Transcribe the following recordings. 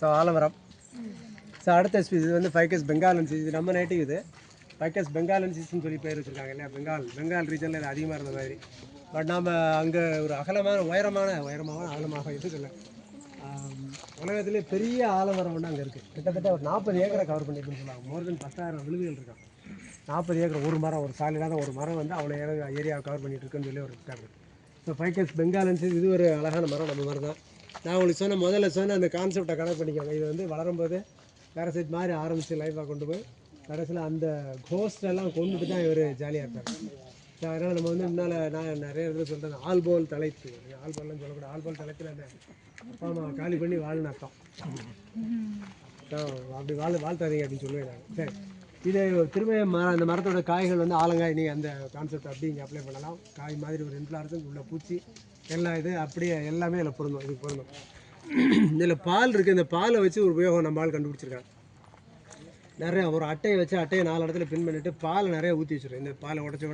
So ஆலமரம். So அடுத்த ஸ்பீஸ் இது வந்து ஃபைக்கஸ் பெங்காலன்சிஸ். இது நம்ம நேட்டிவ். இது ஃபைக்கஸ் பெங்காலன்சிஸ்ன்னு சொல்லி பேர் வச்சுருக்காங்க இல்லையா. பெங்கால் ரீஜனில் இது அதிகமாக இருந்த மாதிரி. பட் நாம் அங்கே ஒரு உயரமான அகலமாக இருக்குல்ல, உலகத்திலே பெரிய ஆலமரம் ஒன்று அங்கே இருக்குது. கிட்டத்தட்ட ஒரு 40 ஏக்கரை கவர் பண்ணியிருக்குன்னு சொல்லுவாங்க. மோர் தென் 10,000 விழுதுகள் இருக்கான். 40 ஏக்கர் ஒரு மரம், ஒரு சாலிடான ஒரு மரம் வந்து அவ்வளோ ஏரியாவை கவர் பண்ணிகிட்டு இருக்குன்னு சொல்லி ஒரு இருக்காங்க. ஸோ ஃபைக்கஸ் பெங்காலன்சிஸ் இது ஒரு அழகான மரம். நம்ம மரம் தான். நான் உங்களுக்கு முதல்ல சொன்ன அந்த கான்செப்டை கனெக்ட் பண்ணிக்கோங்க. இது வந்து வளரும்போது பேரசைட் மாதிரி ஆரம்பித்து லைஃபாக கொண்டு போய் கடைசியில் அந்த கோஸ்டெல்லாம் கொண்டுட்டு தான் இவர் ஜாலியாக இருப்பார். ஸோ அதனால் நம்ம வந்து முன்னால் நான் நிறைய இடத்துல சொல்கிறேன், ஆல்போல் தலைத்து. ஆல்போல்லாம் சொல்லக்கூடாது. ஆல்போல் தலைத்தில் என்ன அப்பா அம்மா காலி பண்ணி வாழ்னு அர்த்தம். ஸோ அப்படி வாழ்த்தாதீங்க அப்படின்னு சொல்லுவேன் நான். சரி, இது திரும்ப அந்த மரத்தோட காய்கள் வந்து ஆலங்காய். நீங்கள் அந்த கான்செப்ட் அப்படி இங்கே அப்ளை பண்ணலாம். காய் மாதிரி ஒரு இன்ஃப்ளாரன்ஸ் உள்ள பூச்சி எல்லாம் இது அப்படியே எல்லாமே இதில் பொருந்தும். இதுக்கு பொருந்தும். இதில் பால் இருக்குது. இந்த பாலை வச்சு ஒரு உபயோகம் நம்ம ஆள் கண்டுபிடிச்சிருக்காங்க. நிறைய ஒரு அட்டையை வச்சு அட்டையை 4 இடத்துல பின் பண்ணிவிட்டு பாலை நிறைய ஊற்றி வச்சுருவோம். இந்த பாலை உடச்சி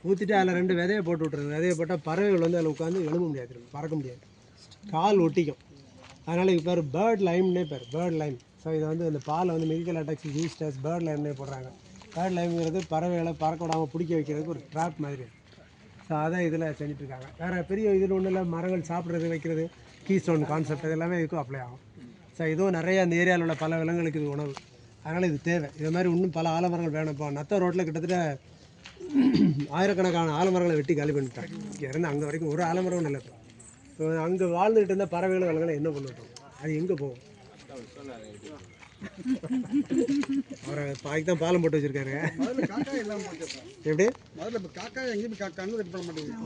ஊற்றிட்டு அதில் 2 விதையை போட்டு விட்ருது. விதையை போட்டால் பறவைகள் வந்து அதில் உட்காந்து எழும்ப முடியாது, பறக்க முடியாது, கால் ஒட்டிக்கும். அதனால் இது பேர் பேர்ட் லைம்னே பேர், பேர்ட் லைம். ஸோ இதை வந்து இந்த பாலை வந்து மெடிக்கல் அட்டாக்ஸ் யூஸ்டஸ் பேர்ட் லைம்னே போடுறாங்க. பேர்ட் லைம்ங்கிறது பறவைகளை பறக்க விடாமல் பிடிக்க வைக்கிறதுக்கு ஒரு ட்ராப் மாதிரி. ஸோ அதை இதில் செஞ்சுட்ருக்காங்க. வேறு பெரிய இதில் ஒன்றும் இல்லை. மரங்கள் சாப்பிட்றது வைக்கிறது கீஸ்டோன் கான்செப்ட் இது எல்லாமே இதுக்கும் அப்ளை ஆகும். ஸோ இதுவும் நிறைய அந்த ஏரியாவில் உள்ள பல விலங்குகளுக்கு இது உணவு. அதனால் இது தேவை. இது மாதிரி இன்னும் பல ஆலமரங்கள் வேணும். இப்போ நத்த ரோட்டில் கிட்டத்தட்ட ஆயிரக்கணக்கான ஆலமரங்களை வெட்டி காலி பண்ணிட்டாங்க. இங்கே இருந்து அங்கே வரைக்கும் ஒரு ஆலமரம் இல்லை. இப்போ அங்கே வாழ்ந்துகிட்டு இருந்தால் பறவைகளும் விலங்குகளை என்ன பண்ணிட்டோம், அது எங்கே போகும்? அவரை பாய்க்கு தான் பாலம் போட்டு வச்சுருக்காரு. எப்படி?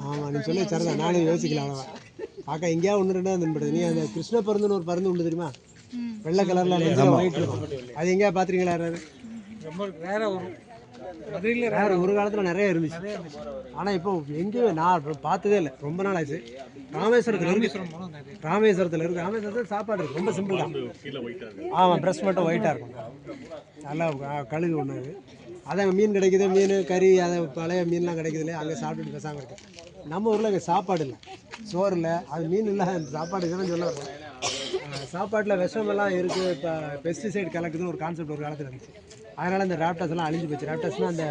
ஆமாம், நீ சொல்லி சரிதான். நானும் யோசிக்கலாம். அவ்வளோவா காக்கா எங்கேயா 1-2 தென்படுது. நீ அந்த கிருஷ்ண பருந்துன்னு ஒரு பருந்து உண்டு தெரியுமா? வெள்ளை கலரில் ஒயிட் இருக்கும். அது எங்கேயா பார்த்துருக்கீங்களா? வேறு ஒரு காலத்தில் நிறைய இருந்துச்சு. ஆனால் இப்போ எங்கேயும் நான் பார்த்ததே இல்லை. ரொம்ப நாள் ஆச்சு. ராமேஸ்வரத்தில் ராமேஸ்வரத்தில் சாப்பாடு இருக்குது. ரொம்ப சிம்பிள் தான். ஆமாம், ப்ரெஷ் மட்டும் ஒயிட்டாக இருக்கும். நல்லா கழுகு ஒன்று. அதான் மீன் கிடைக்குது, மீன் கறி, அதை பழைய மீன்லாம் கிடைக்குது இல்லையா, அங்கே சாப்பிட்டுட்டு பேசாமல் இருக்கு. நம்ம ஊரில் இங்கே சாப்பாடு இல்லை, சோறு இல்லை, அது மீன் இல்லை, சாப்பாடு இதுன்னு சொல்ல வரும். சாப்பாட்டில் விஷமெல்லாம் இருக்குது. இப்போ பெஸ்டிசைடு கலக்குதுன்னு ஒரு கான்செப்ட் ஒரு காலத்தில் இருந்துச்சு. அதனால் இந்த ராப்டர்ஸ் எல்லாம் அழிஞ்சு போச்சு. ராப்டர்ஸ்னால் அந்த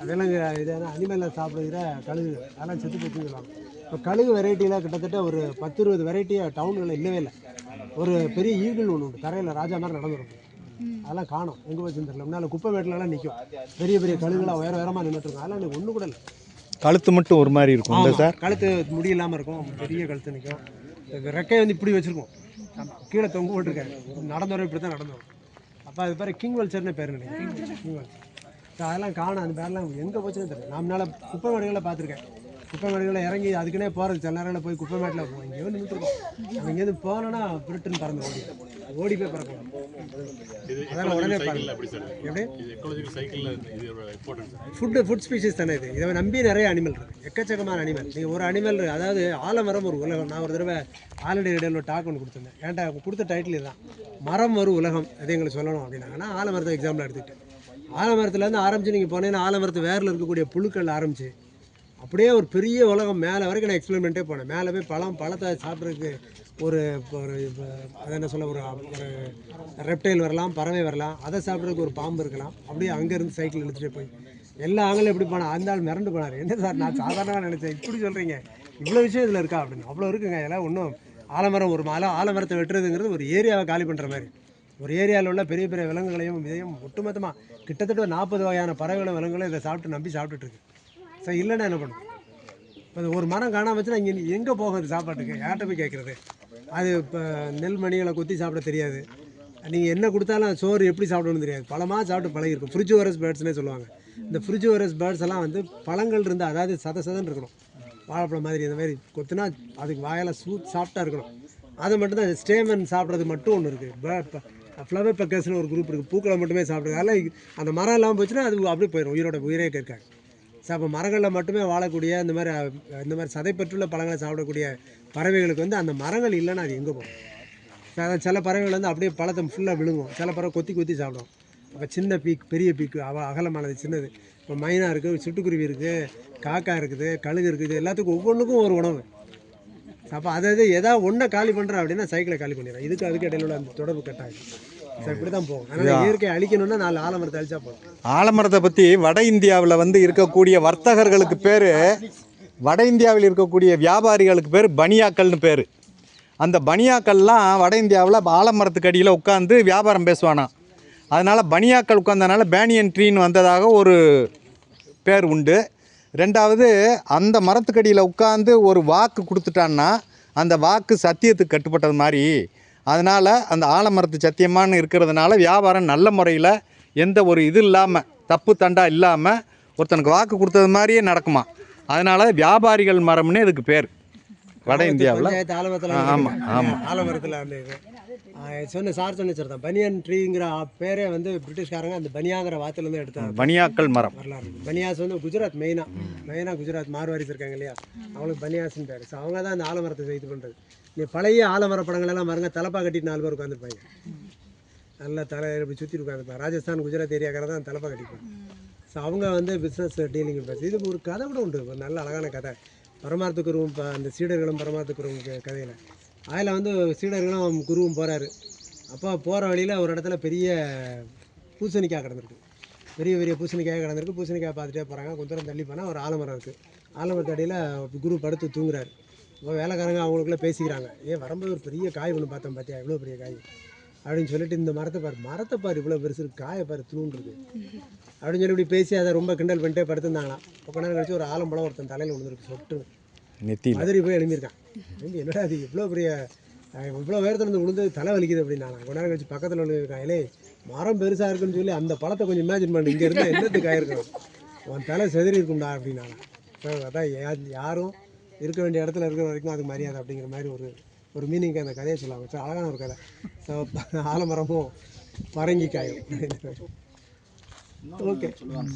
விலங்கு இது அனிமலில் சாப்பிடுகிற கழுகு, அதெல்லாம் செத்து போச்சுன்னு சொல்லுவாங்க. இப்போ கழுகு வெரைட்டியில் கிட்டத்தட்ட ஒரு 10-20 வெரைட்டியாக டவுன்களில் இல்லவே இல்லை. ஒரு பெரிய ஈகிள் ஒன்று உண்டு, தரையில் ராஜா மாதிரி நடந்துடும். அதெல்லாம் காணும், எங்கே போச்சுன்னு தெரியல. முன்னால் குப்பை மேட்டிலலாம் நிற்கும். பெரிய பெரிய கழுகுலாம் உயரமாக நின்றுட்டுருக்கும். அதெல்லாம் எனக்கு ஒன்று கூட இல்லை. கழுத்து மட்டும் ஒரு மாதிரி இருக்கும் சார். கழுத்து முடியலாமல் இருக்கும். பெரிய கழுத்து நிற்கும். ரெக்கையை வந்து இப்படி வச்சுருக்கோம், கீழே தொங்க போட்டுருக்காரு. நடந்து வரும், இப்படி தான் நடந்து வரும். அப்போ அது பேர் கிங் வல்ச்சர்னு பேர் நினைக்கிறேன். King vulture. அதெல்லாம் காணும். அந்த பேரெலாம் எங்கே போச்சுன்னு தெரியல. நான் முன்னால் குப்பை மேடுகளில் பார்த்துருக்கேன். குப்பை மேடுகளில் இறங்கி அதுக்குன்னே போகிறது. சில நேரங்களில் போய் குப்பை மேட்டில் போவோம். இங்கேயும் நின்றுருக்கோம். நம்ம இங்கேருந்து போனோன்னா பிரிட்டுன்னு பறந்து ஓடி போய் பறக்கணும். அதெல்லாம் உடனே எப்படி ஃபுட் ஸ்பீஷிஸ் தானே இது. இதை நம்பி நிறைய அனிமல் இருக்குது, எக்கச்சக்கமான அனிமல். நீங்கள் ஒரு அனிமல், அதாவது ஆலமரம் ஒரு உலகம். நான் ஒரு தடவை ஆல் இண்டியா ரேடியோவில் டாக் ஒன்று கொடுத்துருந்தேன். ஏன்டா கொடுத்த டைட்டில் இதுதான், மரம் ஒரு உலகம், அதை எங்களுக்கு சொல்லணும் அப்படின்னாங்கன்னா ஆலமரத்தை எக்ஸாம்பிள் எடுத்துக்கிட்டு, ஆலமரத்துலேருந்து ஆரம்பித்து நீங்கள் போனீங்கன்னா ஆலமரத்து வேரில் இருக்கக்கூடிய புழுக்கள் ஆரம்பிச்சு அப்படியே ஒரு பெரிய உலகம் மேலே வரைக்கும் நான் எக்ஸ்பிளைன்மெண்ட்டே போனேன். மேலே போய் பழத்தை சாப்பிட்றதுக்கு ஒரு அதை என்ன சொல்ல, ஒரு ரெப்டைல் வரலாம், பறவை வரலாம், அதை சாப்பிட்றதுக்கு ஒரு பாம்பு இருக்கலாம். அப்படியே அங்கேருந்து சைக்கிள் எடுத்துகிட்டே போய் எல்லா ஆங்கிலும் எப்படி போனால் அந்த ஆள் மிரண்டு போனார். என்ன சார், நான் சாதாரணமாக நினச்சேன், இப்படி சொல்கிறீங்க, இவ்வளோ விஷயம் இதில் இருக்கா அப்படின்னு. அவ்வளோ இருக்குங்க. இதெல்லாம் ஒன்றும் ஆலமரம் ஒரு ஆலமரத்தை வெட்டுறதுங்கிறது ஒரு ஏரியாவை காலி பண்ணுற மாதிரி. ஒரு ஏரியாவில் உள்ள பெரிய பெரிய விலங்குகளையும் இதையும் ஒட்டுமொத்தமாக கிட்டத்தட்ட 40 வகையான பறவைகளும் விலங்குகளும் இதை சாப்பிட்டுருக்கு. ஸோ இல்லைன்னா என்ன பண்ணும்? இப்போ ஒரு மரம் காணாமல் வச்சுன்னா இங்கே எங்கே போகிறது சாப்பாட்டுக்கு? யார்கிட்ட போய் கேட்குறது? அது இப்போ நெல் மணிகளை கொத்தி சாப்பிட தெரியாது. நீங்கள் என்ன கொடுத்தாலும் சோறு எப்படி சாப்பிடணும்னு தெரியாது. பழமாக சாப்பிட்டு பழகிருக்கும். ஃப்ரிஜிவோரஸ் பேர்ட்ஸ்னே சொல்லுவாங்க. இந்த ஃப்ரிஜிவோரஸ் பேர்ட்ஸ் எல்லாம் வந்து பழங்கள் இருந்தால், அதாவது சதன்னு இருக்கணும், வாழைப்பழம் மாதிரி இந்த மாதிரி கொத்துனா அதுக்கு வாயெல்லாம் சாஃப்டாக இருக்கணும். அதை மட்டும்தான் ஸ்டேமன் சாப்பிட்றது மட்டும் ஒன்று இருக்குது. ஃப்ளவர் பெக்கர்ஸ்னு ஒரு குரூப் இருக்குது, பூக்களை மட்டுமே சாப்பிட்றது. அதெல்லாம் அந்த மரம் இல்லாமல் போச்சுன்னா அது அப்படியே போயிடும், உயிரே இருக்காது. ஸோ அப்போ மரங்களில் மட்டுமே வாழக்கூடிய இந்த மாதிரி சதைப்பற்றுள்ள பழங்களை சாப்பிடக்கூடிய பறவைகளுக்கு வந்து அந்த மரங்கள் இல்லைன்னா அது எங்கே போகும்? சில பறவைகள் வந்து அப்படியே பழத்தை ஃபுல்லாக விழுங்கும், சில பறவை கொத்தி சாப்பிடும். அப்போ சின்ன பீக், பெரிய பீக்கு, அகலமானது, சின்னது. இப்போ மைனா இருக்குது, சிட்டுக்குருவி இருக்குது, காக்கா இருக்குது, கழுகு இருக்குது. எல்லாத்துக்கும் ஒவ்வொன்றுக்கும் ஒரு உணவு. அப்போ அதாவது ஏதாவது ஒன்றை காலி பண்ணுறேன் அப்படின்னா சைக்கிளை காலி பண்ணிடுறேன். இதுக்கு அதுக்கு இடையில உள்ள அந்த தொடர்பு கட் ஆகிடும். சார் இப்படி தான் போகும். அதனால் இயற்கையை அழிக்கணும்னா 4 ஆலமரத்தை அழிச்சா போதும். ஆலமரத்தை பற்றி வட இந்தியாவில் வந்து இருக்கக்கூடிய வர்த்தகர்களுக்கு பேர், வட இந்தியாவில் இருக்கக்கூடிய வியாபாரிகளுக்கு பேர் பனியாக்கள்னு பேர். அந்த பனியாக்கள்லாம் வட இந்தியாவில் ஆலமரத்துக்கு அடியில் உட்காந்து வியாபாரம் பேசுவானா. அதனால் பனியாக்கள் உட்காந்தனால பேனியன் ட்ரீன்னு வந்ததாக ஒரு பேர் உண்டு. ரெண்டாவது, அந்த மரத்துக்கடியில் உட்காந்து ஒரு வாக்கு கொடுத்துட்டான்னா அந்த வாக்கு சத்தியத்துக்கு கட்டுப்பட்டது மாதிரி. அதனால் அந்த ஆலமரத்து சத்தியமானு இருக்கிறதுனால வியாபாரம் நல்ல முறையில் எந்த ஒரு இது இல்லாமல், தப்பு தண்டா இல்லாமல் ஒருத்தனுக்கு வாக்கு கொடுத்தது மாதிரியே நடக்குமா. அதனால் வியாபாரிகள் மரம்னு இதுக்கு பேர் வட இந்தியாவில். ஆமாம் ஆமாம். ஆலமரத்தில் அந்த இது சொன்ன சார் தான் பனியன் ட்ரீங்கிற பேரே வந்து பிரிட்டிஷ்காரங்க அந்த பனியாங்கிற வார்த்தையிலேருந்து எடுத்தாங்க. பனியாக்கள் மரம் வரலாறு. பனியாஸ் வந்து குஜராத் மெயினாக குஜராத் மார்வாரிஸ் இருக்காங்க இல்லையா, அவங்களுக்கு பனியாஸ்ன்னு பேர். ஸோ அவங்க தான் அந்த ஆலமரத்தை இது பண்ணுறது. நீ பழைய ஆலமர படங்களெல்லாம் பாருங்க, தலப்பா கட்டிட்டு 4 பேர் உட்காந்துருப்பாங்க. நல்லா தலை இப்படி சுற்றி உட்காந்துருப்பாங்க. ராஜஸ்தான் குஜராத் ஏரியாக்கார தான் தலப்பா கட்டிப்பாங்க. ஸோ அவங்க வந்து பிஸ்னஸ் டீலிங் பேசு. இது ஒரு கதை கூட உண்டு, ஒரு நல்ல அழகான கதை. பரமார்த்த குருவும் அந்த சீடர்களும் பரமார்த்த குருவும் கதையில் அதில் வந்து சீடர்களும் குருவும் போகிறாரு. அப்போ போகிற வழியில் ஒரு இடத்துல பெரிய பூசணிக்காய் கிடந்திருக்கு. பெரிய பெரிய பூசணிக்காய் கிடந்திருக்கு. பூசணிக்காய் பார்த்துட்டே போகிறாங்க. கொஞ்சம் தூரம் தள்ளி போனால் ஒரு ஆலமரம் இருக்குது. ஆலமரத்து அடியில் குரு படுத்து தூங்குறாரு. இப்போ வேலைக்காரங்க அவங்களுக்குள்ளே பேசிக்கிறாங்க, வரும்போது ஒரு பெரிய காய் ஒன்று பார்த்தோம், பார்த்தியா இவ்வளோ பெரிய காய் அப்படின்னு சொல்லிட்டு, இந்த மரத்தை பாரு இவ்வளோ பெருசு இருக்குது, காயை பாரு தூண்டுருக்கு அப்படின்னு சொல்லி இப்படி பேசி அதை ரொம்ப கிண்டல் பண்ணிட்டே படுத்துருந்தாங்களாம். கொஞ்ச நேரம் கழிச்சு ஒரு ஆலம்பழம் ஒருத்தன் தலையில் விழுந்துருக்கு, சொட்டு மதுரை போய் எழுந்திருக்கான். என்னடா அது இவ்வளோ பெரிய இவ்வளோ உயரத்துலேருந்து விழுந்து தலை வலிக்குது அப்படின்னாங்க. கொஞ்ச நேரம் கழிச்சு பக்கத்தில் விழுந்துருக்கான். மரம் பெருசாக இருக்குன்னு சொல்லி அந்த பழத்தை கொஞ்சம் இமேஜின் பண்ணி இங்கே இருந்தால் என்னத்துக்கு ஆயிருக்கணும், உன் தலை செதறி இருக்கும்டா அப்படின்னாங்க. ஸோ அதான் யாரும் இருக்க வேண்டிய இடத்துல இருக்கிற வரைக்கும் அதுக்கு மரியாதை அப்படிங்கிற மாதிரி ஒரு மீனிங்க்கு அந்த கதையை சொல்லுவாங்க. ஸோ அழகான ஒரு கதை. ஸோ ஆலமரமும் பரங்கிக்காயும். ஓகே.